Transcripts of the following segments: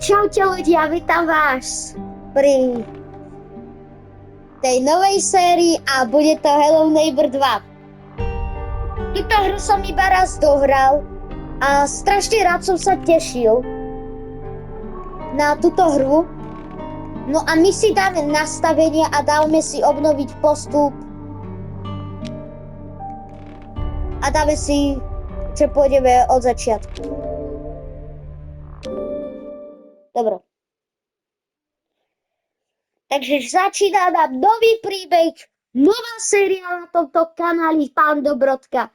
Čaute ľudia, vítam vás pri tej novej sérii a bude to Hello Neighbor 2. Túto hru som iba raz dohral a strašne rád som sa tešil na túto hru. No a my si dáme nastavenia a dáme si obnoviť postup a dáme si, že pôjdeme od začiatku. Dobre. Takže začína nám nový príbeh, nová séria na tomto kanáli Pán Dobrodka.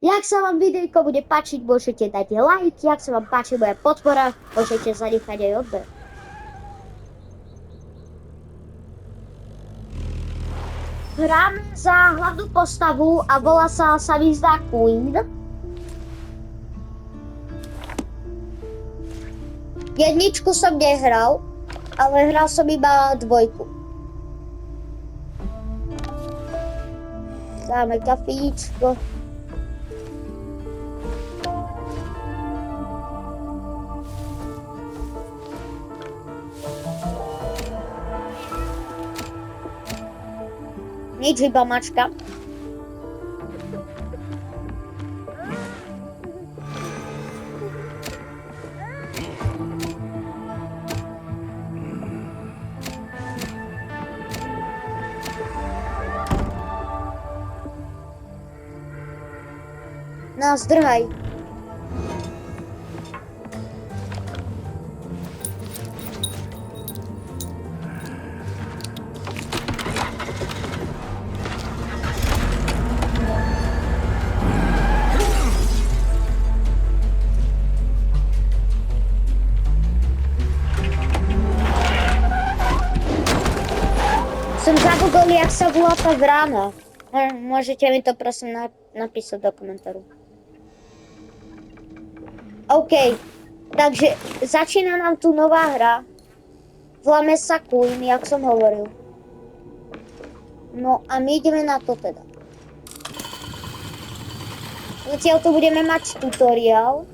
Jak sa vám videjko bude páčiť, môžete dať like, jak sa vám páči moja podpora, môžete zanechať aj odber. Hráme za hlavnú postavu a volá sa mi zdá Queen. Jedničku som nehral, ale hral som iba dvojku. Dáme kafíčko. Nič, iba mačka. No, zdrhaj. Som zabudol, jak sa volá tá vrána. Môžete mi to prosím napísať do komentáru. OK, takže začína nám tu nová hra. Voláme sa Queen, jak som hovoril. No a my ideme na to teda. Zatiaľ tu budeme mať tutoriál.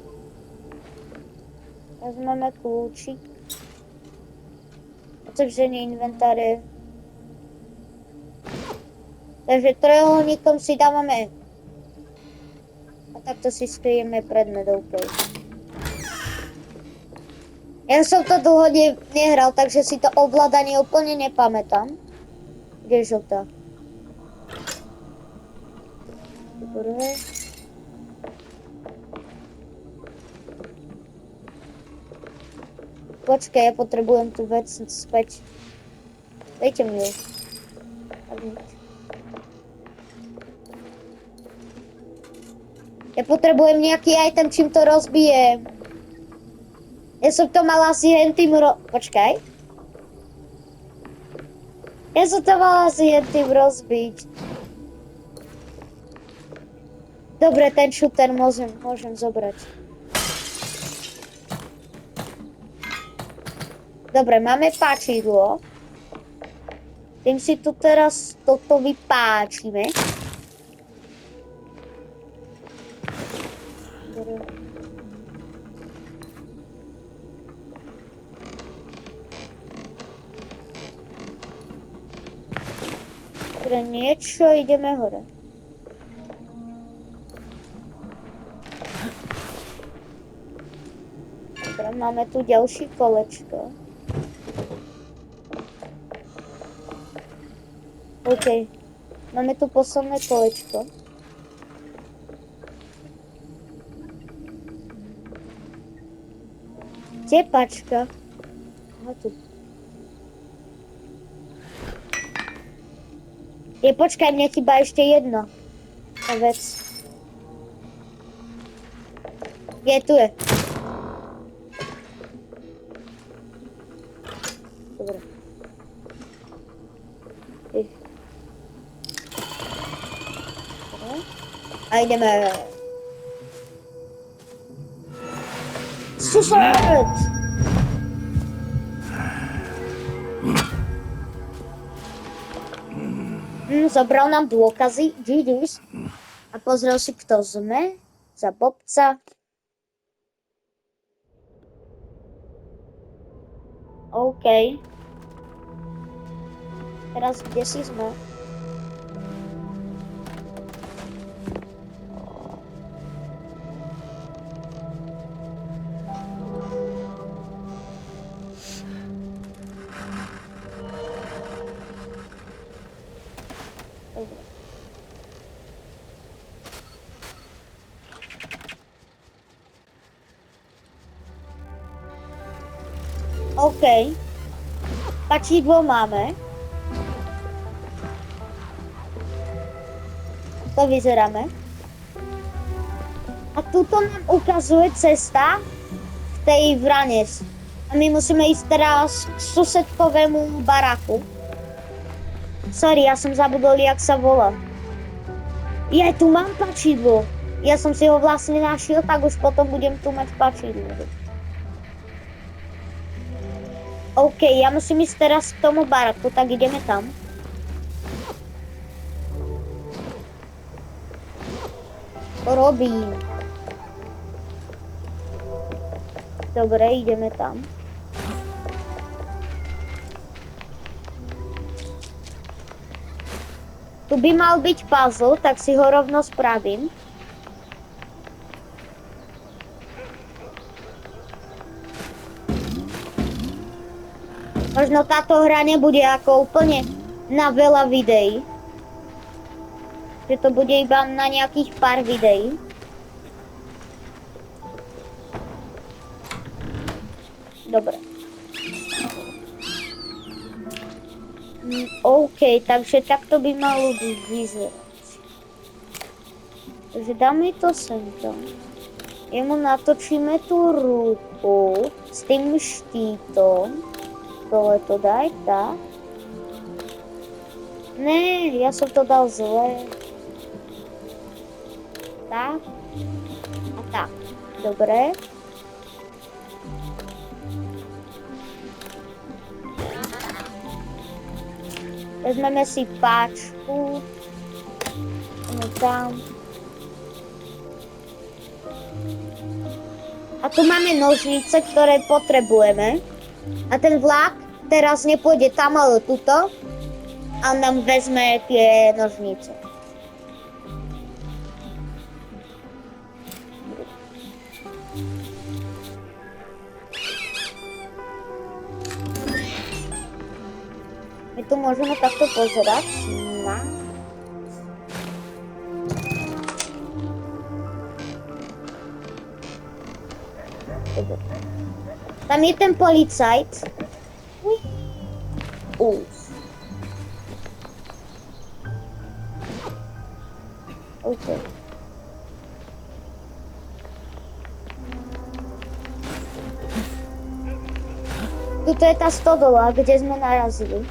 Vezmeme kľúčik. Otevřenie inventáre. Takže trojuholníkom si dávame. A takto si skryjeme predmet, OK. Ja som to dlho nehral, takže si to ovládanie úplne nepamätám. Kde je žltá? Dobre. Počkaj, ja potrebujem tú vec späť. Dajte mi ju. Ja potrebujem nejaký item, čím to rozbijem. Ja som to mala asi hentým Počkaj. Ja som to mala asi hentým rozbiť. Dobre, ten shooter môžem zobrať. Dobre, máme páčidlo. Tým si tu teraz toto vypáčime. Dobre, niečo, ideme hore. Dobre, máme tu ďalší kolečko. OK, máme tu posledné kolečko. Kde je pačka? Aha, tu. Počkaj, mne chýba ešte jedna vec. Tu je. Dobre. A ideme. Sused! Zobral nám dôkazy, GG's. A pozrel si, kto sme. Za bobca. OK. Teraz kde si sme? Dobre. OK. Pačidlo máme. To vyzeráme. A tuto nám ukazuje cesta v tej vrane. A my musíme ísť teraz k susedkovému baraku. Sorry, ja som zabudol, jak sa volá. Ja tu mám pačidlo. Ja som si ho vlastne našiel, tak už potom budem tu mať pačidlo. OK, ja musím ísť teraz k tomu baraku, tak ideme tam. To robím. Dobre, ideme tam. Tu by mal byť puzzle, tak si ho rovno spravím. Možno táto hra nebude ako úplne na veľa videí. Že to bude iba na nejakých pár videí. Dobre. OK, takže takto by malo vyzerať. Takže dáme to sem tam. Jemu natočíme tú ruku s tým štítom. Dole to daj, tak. Ne, ja som to dal zle. Tak. A tak. Dobre. Vezmeme si páčku. Tam. A tu máme nožnice, ktoré potrebujeme. A ten vlak teraz nepôjde tam, ale tuto. A nám vezme tie nožnice. My tu môžeme takto pozerať na... Tam je ten policajt. OK. Tuto je tá stodola, kde sme narazili.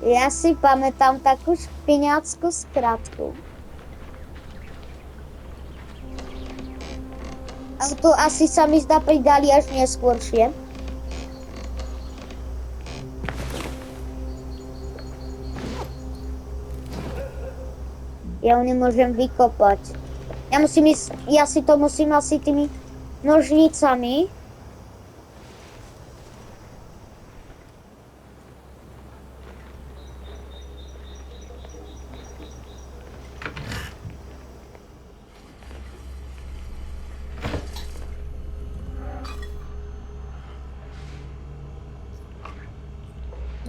Ja si pamätám takú špiniackú skratku. Ale to asi sa mi zdá pridali až neskôršie. Ja ho nemôžem vykopať. Ja si to musím asi tými nožnicami.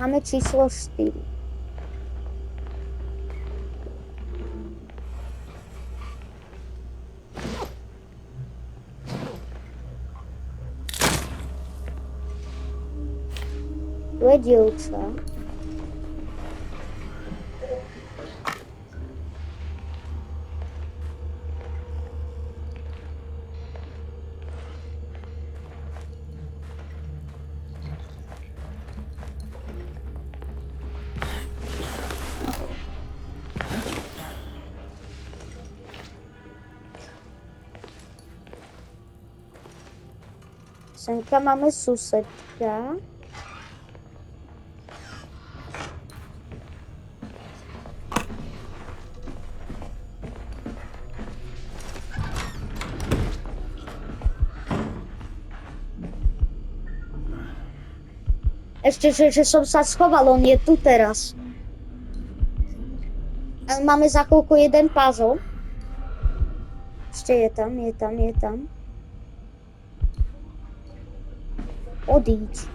Máme číslo 4. Tu je dievča. Semka máme susedka. Ešte, že som sa schoval, on je tu teraz. Ale máme za chvíľku jeden puzzle. Ešte je tam, je tam, je tam. Odíď.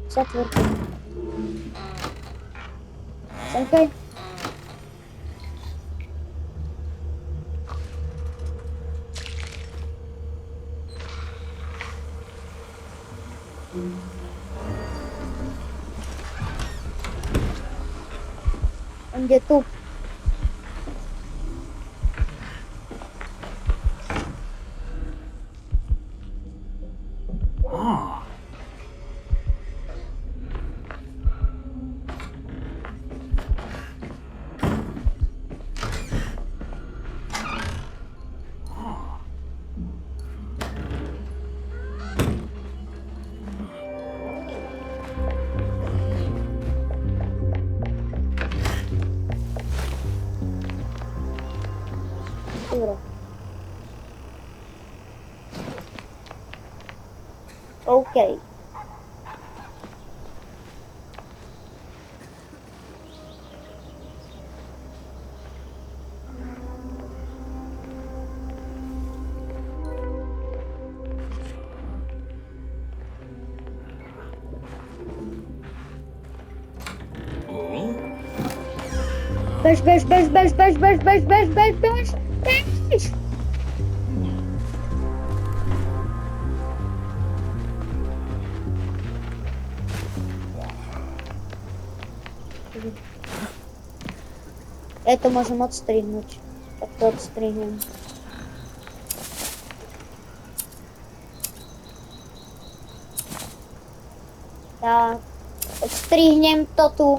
Zatvorte. Okej. On je tu. Dobre. OK. Bež, bež, bež, bež, bež, bež, bež, bež, bež, bež, bež. Ja to môžem odstrihnúť. Tak to odstrihnem. Tak, odstrihnem to tu.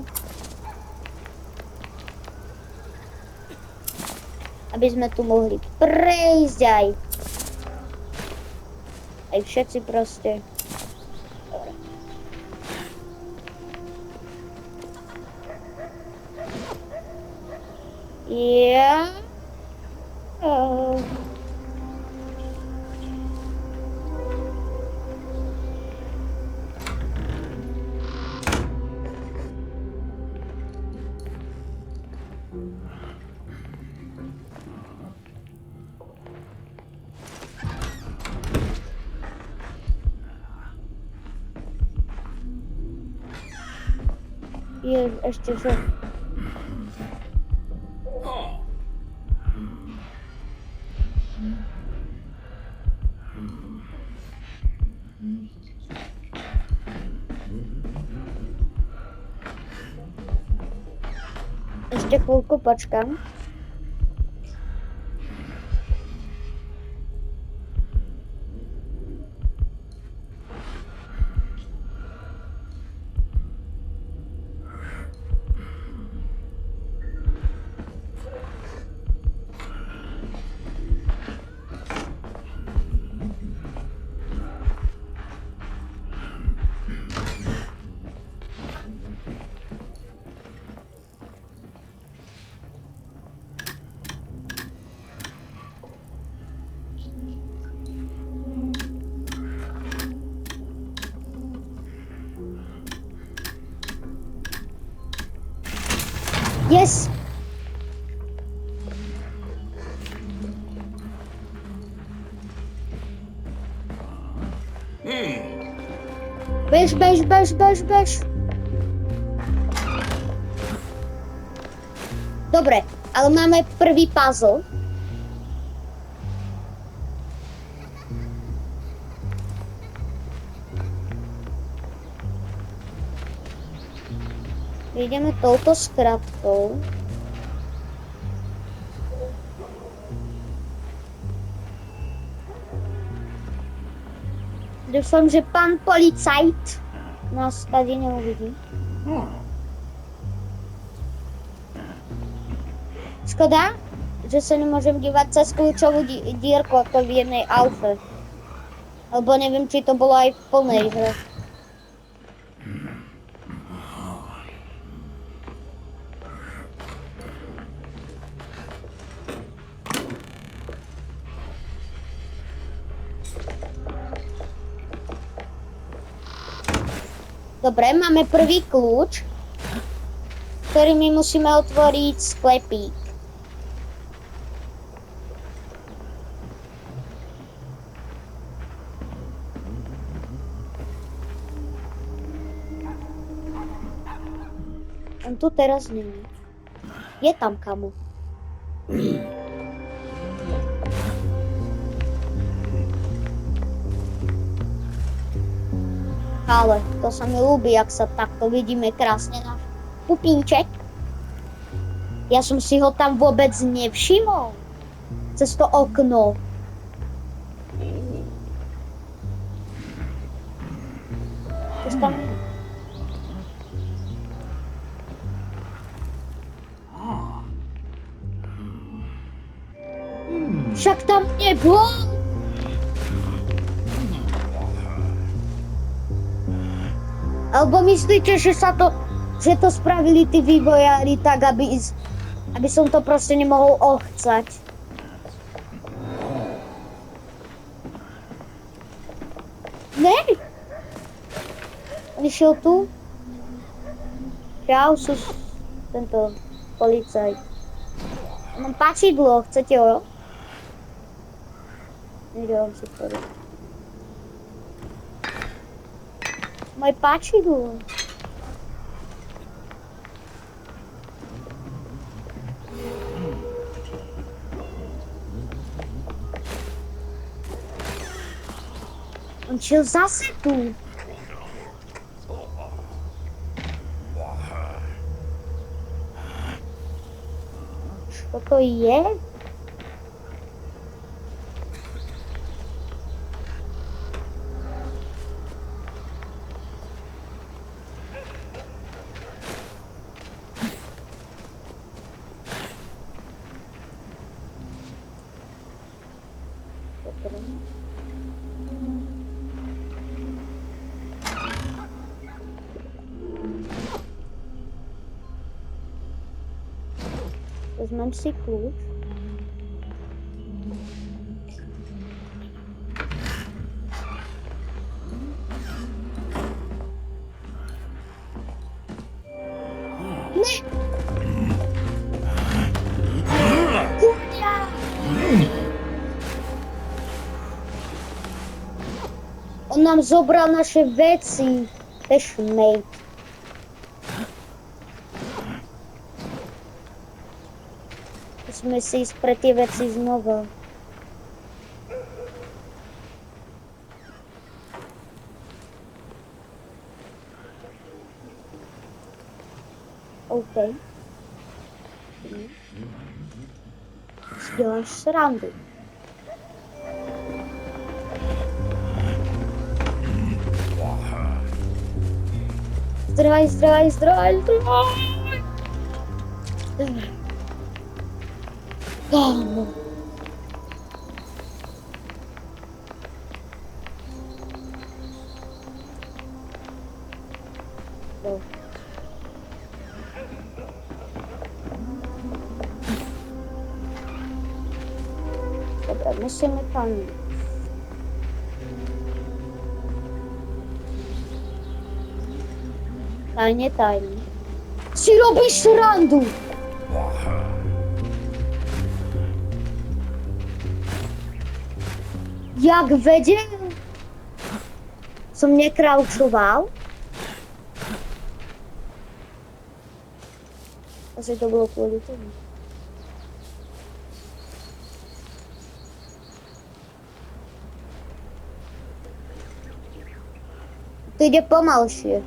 Aby sme tu mohli prejsť aj. Aj všetci proste. Dobre. Ja. Ešte čo? Ešte chvíľku počkám. Yes! Bež, bež, bež, bež, bež. Dobre, ale máme prvý puzzle. Ideme touto skratkou. Dúfam, že pán policajt nás tady neuvidí. Škoda, že sa nemôžem dívať cez kľúčovú dierku ako v jednej alfe. Alebo neviem, či to bolo aj v plnej hre. Dobre, máme prvý kľúč, ktorý my musíme otvoriť sklepík. On tu teraz není. Je tam, kamo. Ale to sa mi ľúbi, ak sa takto vidíme krásne na pupínček. Ja som si ho tam vôbec nevšimol. Cez to okno. Cez tam... Však tam nebol. Alebo myslíte, že to spravili tí vývojári tak, aby som to proste nemohol ochcať? Ne? On išiel tu? Čau, tento policajt. Mám páčidlo, chcete ho? Nedělám si to. Moje páčidlo. On šiel zase tu. Čo to je? Vezmem si kľúč. Ne! Kurňa! On nám zobral naše veci. Pešmejt. Musíme si ísť pre tie veci znova. OK. Si děláš srandu. Zdroj. Kámo. Dobre, musíme tam. Tajne. Si robíš srandu! Jak vedel? Som nekraučoval. Asi to bolo kvôli tomu. To ide pomalšie.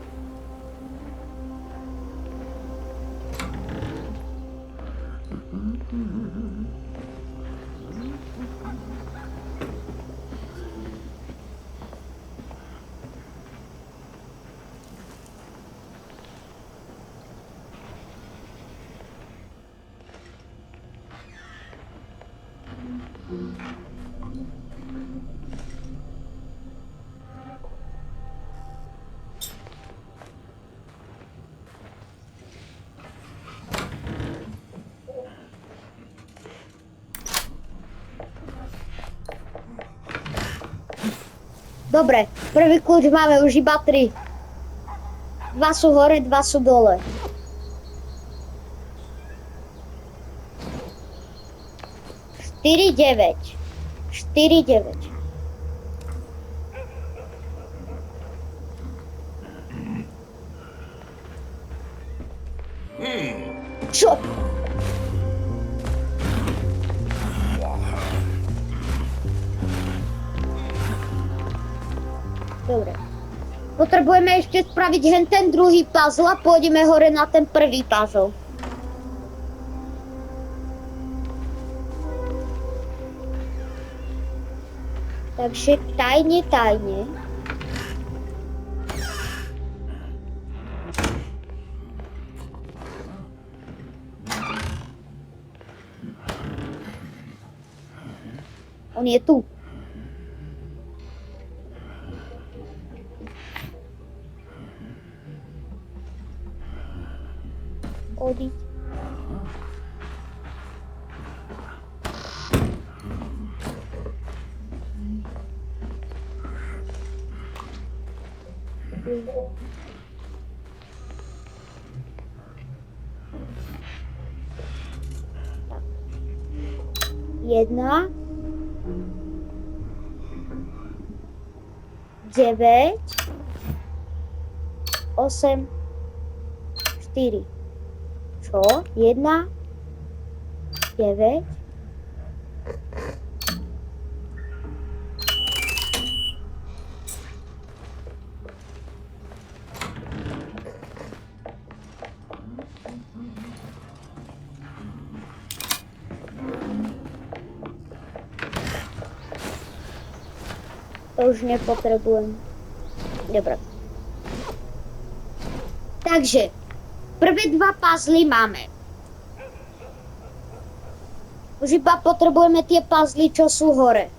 Dobre, prvý kľúč máme už iba 3. 2 sú hore, 2 sú dole. Štyri, 9. 4, 9. Čo? Dobre. Potrebujeme ešte spraviť hen ten druhý puzzle a pôjdeme hore na ten prvý puzzle. Takže tajne. On je tu. Odíď. Jedna. 9. 8. 4. Čo? 1. 9. To už nepotrebujem. Dobre. Takže, prvé 2 puzzly máme. Už iba potrebujeme tie puzzly, čo sú hore.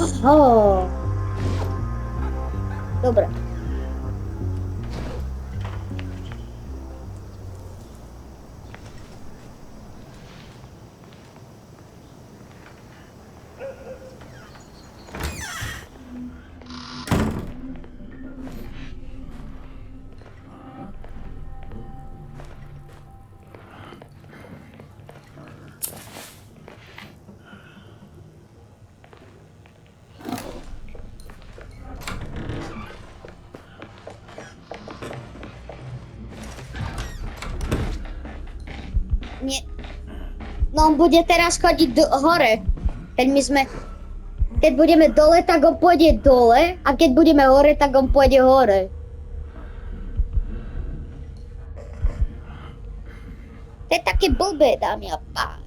Oho. Dobre. Nie. No on bude teraz chodiť hore. Keď budeme dole, tak on pôjde dole. A keď budeme hore, tak on pôjde hore. To je také blbé, dámy a páni.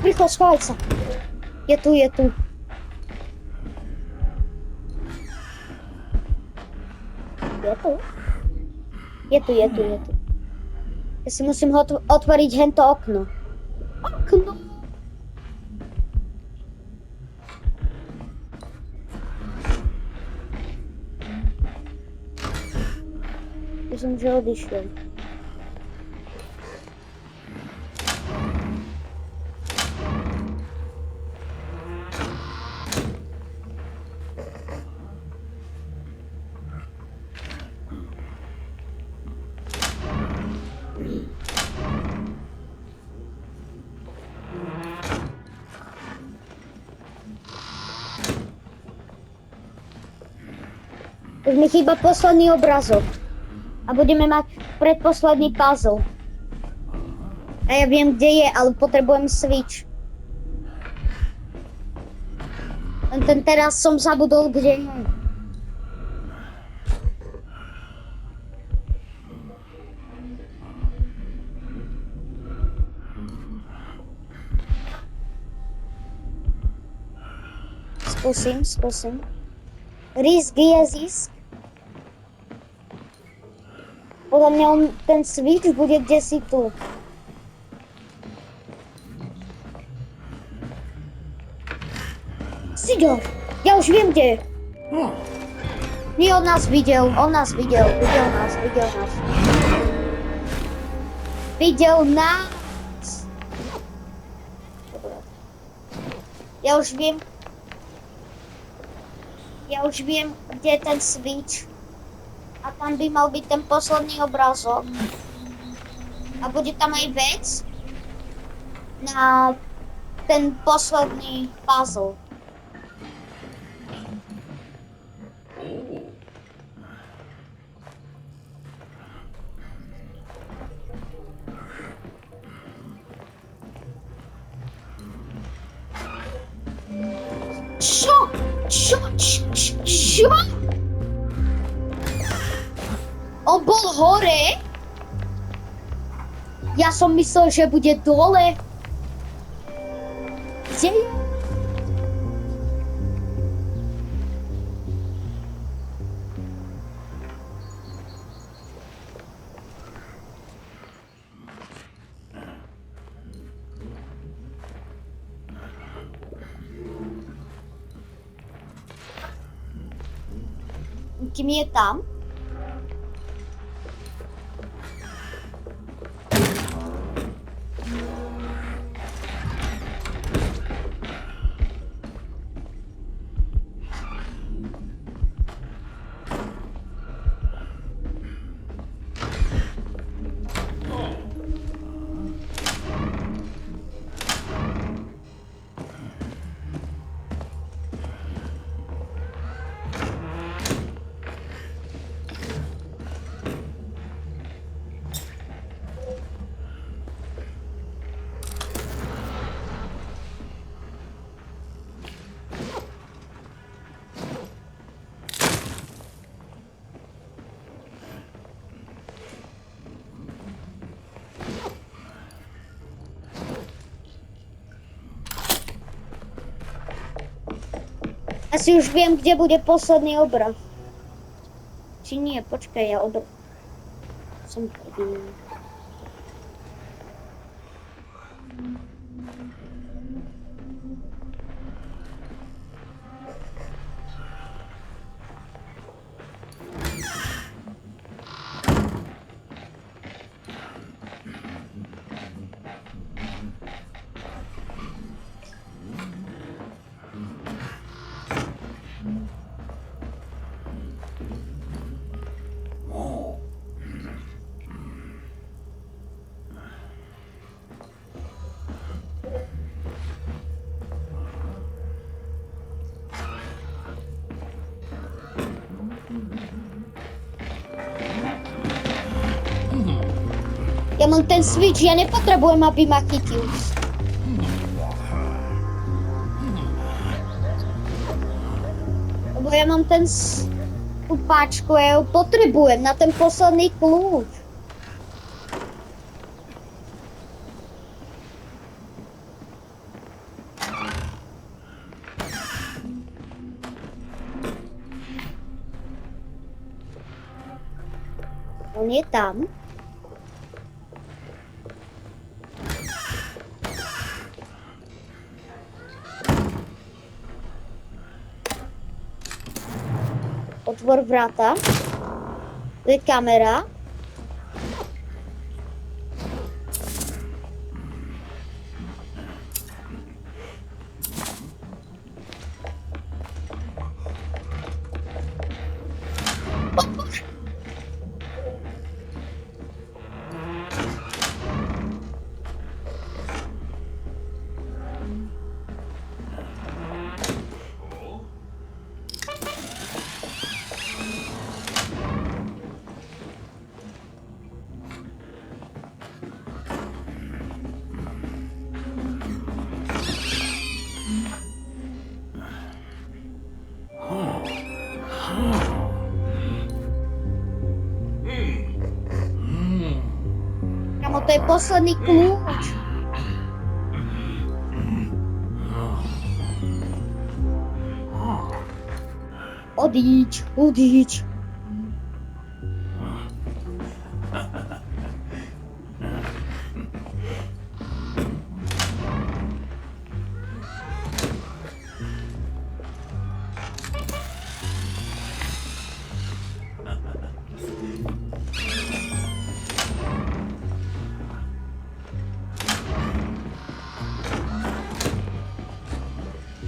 Rýchlo, schovaj sa. Je tu. Je tu. Ja si musím otvoriť hento okno. Ja som že odišiel. Už mi chýba posledný obrazok. A budeme mať predposledný puzzle. A ja viem, kde je, ale potrebujem switch. Len ten teraz som zabudol, kde je. Skúsim. Risk je zisk. Podľa mňa ten switch bude kdesi tu. Siďo, ja už viem, kde je. Nie, on nás videl. Videl nás. Ja už viem, kde je ten switch. A tam by mal byť ten posledný obrázok. A bude tam aj vec na ten posledný puzzle. Čo? On bol hore? Ja som myslel, že bude dole. Kde je? Kým je tam? Asi už viem, kde bude posledný obraz. Či nie, počkaj, ja som prvý. Ja mám ten switch, ja nepotrebujem, aby ma chytil. Lebo ja mám tú páčku, ja ju potrebujem na ten posledný kľúč. On je tam. Otvor vrata. To je kamera. To je posledný kľúč. Odíď.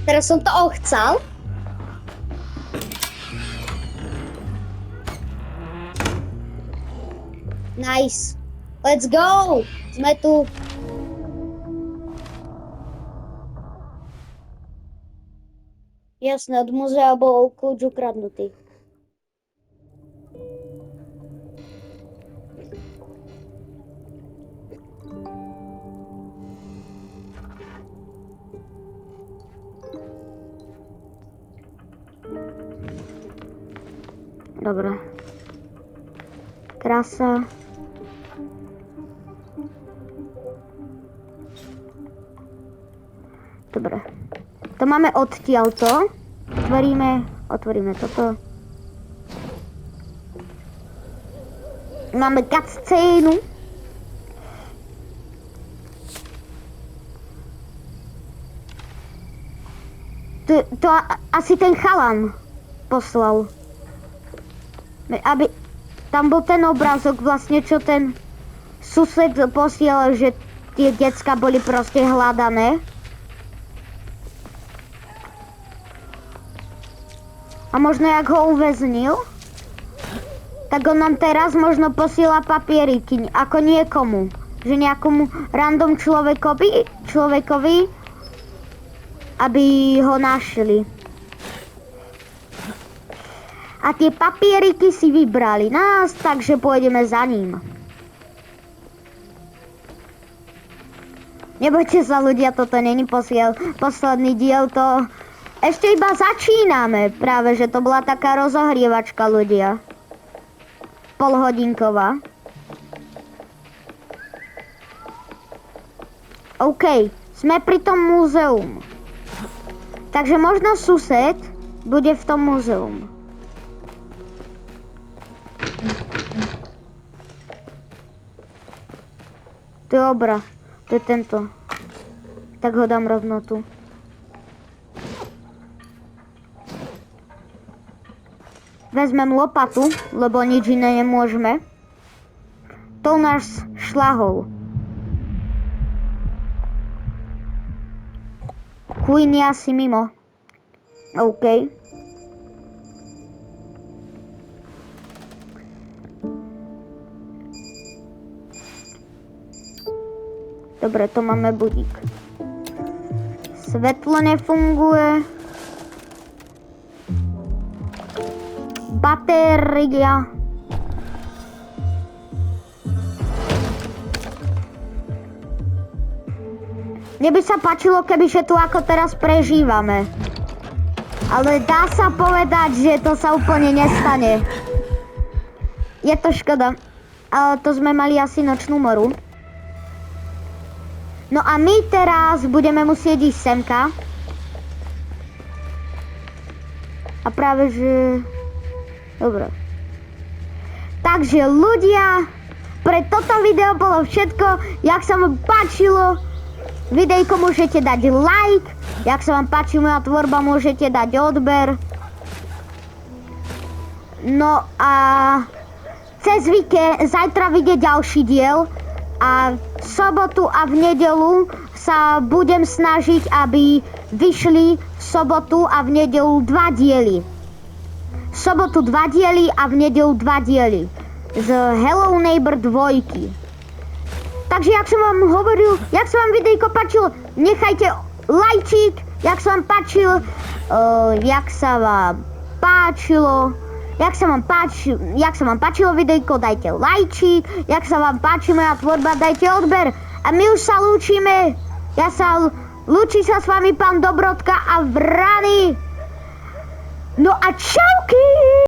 Teraz som to ochcal. Nice. Let's go. Sme tu. Jasné, od muzea bol kľúč ukradnutý. Dobre. Krása. Dobre. To máme odtiaľto. Otvoríme toto. Máme cutscénu. To asi ten chalan poslal. Aby tam bol ten obrázok vlastne, čo ten sused posielal, že tie decka boli proste hľadané. A možno jak ho uväznil, tak on nám teraz možno posiela papieriky, ako niekomu. Že nejakomu random človekovi, aby ho našli. A tie papieriky si vybrali nás, takže pôjdeme za ním. Nebojte sa ľudia, toto není posledný diel, to ešte iba začíname. Práve, že to bola taká rozohrievačka ľudia. Polhodinková. OK, sme pri tom múzeum. Takže možno sused bude v tom múzeum. Dobra, to je tento. Tak ho dám rovno tu. Vezmem lopatu, lebo nič iné nemôžeme. To nás šľahol. Queen je asi mimo. OK. Dobre, to máme budík. Svetlo nefunguje. Batéria. Mne by sa páčilo, kebyže tu ako teraz prežívame. Ale dá sa povedať, že to sa úplne nestane. Je to škoda. Ale to sme mali asi nočnú moru. No a my teraz budeme musieť ísť semka. A práve, že... Dobre. Takže ľudia, pre toto video bolo všetko. Jak sa vám páčilo videjko, môžete dať like. Jak sa vám páči moja tvorba, môžete dať odber. No a cez víkend, zajtra vyjde ďalší diel. A v sobotu a v nedeľu sa budem snažiť, aby vyšli v sobotu a v nedeľu 2 diely. V sobotu 2 diely a v nedeľu 2 diely. Z Hello Neighbor 2. Takže, jak som vám hovoril, jak sa vám videjko páčilo, nechajte lajčík, jak sa vám páčilo, Jak sa vám páčilo videjko, dajte lajčík. Jak sa vám páči moja tvorba, dajte odber. A my už sa lúčime. Lúči sa s vami pán Dobrodka a Vrany. No a čauky!